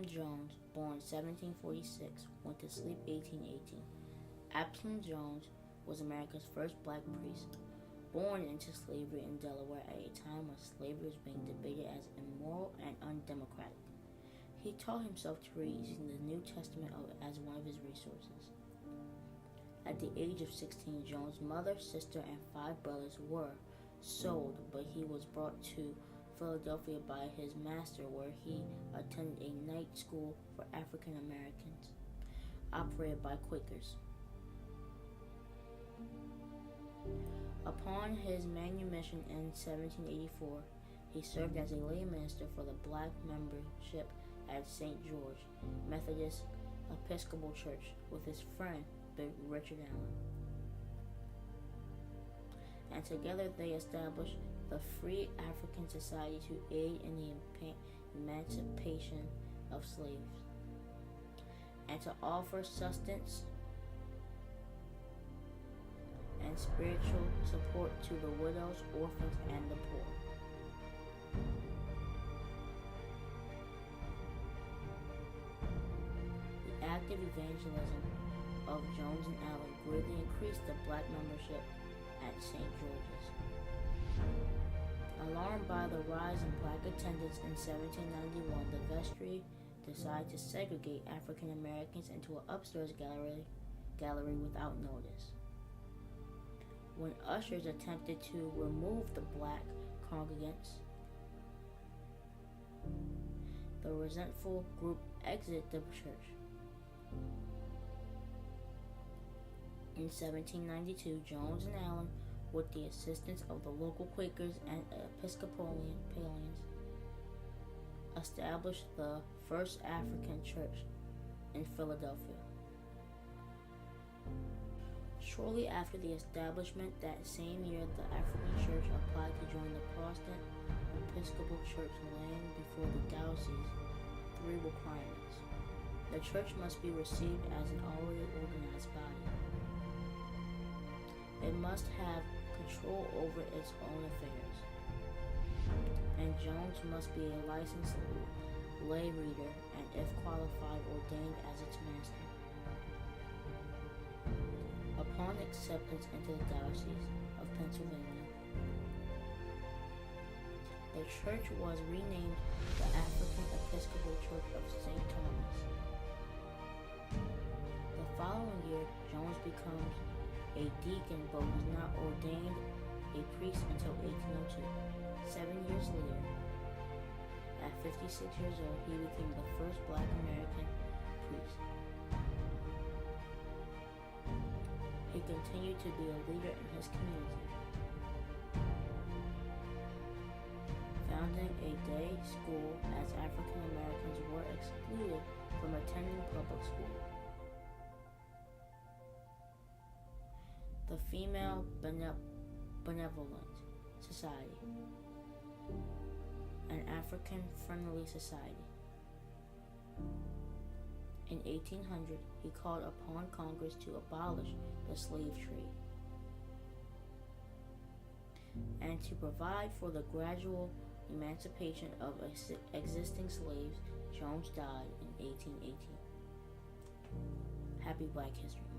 Jones, born 1746, went to sleep 1818. Absalom Jones was America's first black priest, born into slavery in Delaware at a time when slavery was being debated as immoral and undemocratic. He taught himself to read using the New Testament as one of his resources. At the age of 16, Jones' mother, sister, and 5 brothers were sold, but he was brought to Philadelphia by his master, where he attended a night school for African Americans, operated by Quakers. Upon his manumission in 1784, he served as a lay minister for the black membership at St. George Methodist Episcopal Church with his friend Richard Allen. And together they established the Free African Society to aid in the emancipation of slaves and to offer sustenance and spiritual support to the widows, orphans, and the poor. The active evangelism of Jones and Allen greatly increased the black membership at St. George's. Alarmed by the rise in black attendance in 1791, the vestry decided to segregate African Americans into an upstairs gallery without notice. When ushers attempted to remove the black congregants, the resentful group exited the church. In 1792, Jones and Allen, with the assistance of the local Quakers and Episcopalians, established the first African church in Philadelphia. Shortly after the establishment that same year, the African church applied to join the Protestant Episcopal Church, laying before the diocese 3 requirements. The church must be received as an already organized body. It must have control over its own affairs. And Jones must be a licensed lay reader and, if qualified, ordained as its master. Upon acceptance into the Diocese of Pennsylvania, the church was renamed the African Episcopal Church of St. Thomas. The following year, Jones becomes a deacon but was not ordained a priest until 1802. 7 years later, at 56 years old, he became the first black American priest. He continued to be a leader in his community, founding a day school as African Americans were excluded from attending public school. The Female Benevolent Society, an African-friendly society. In 1800, he called upon Congress to abolish the slave trade and to provide for the gradual emancipation of existing slaves. Jones died in 1818. Happy Black History Month.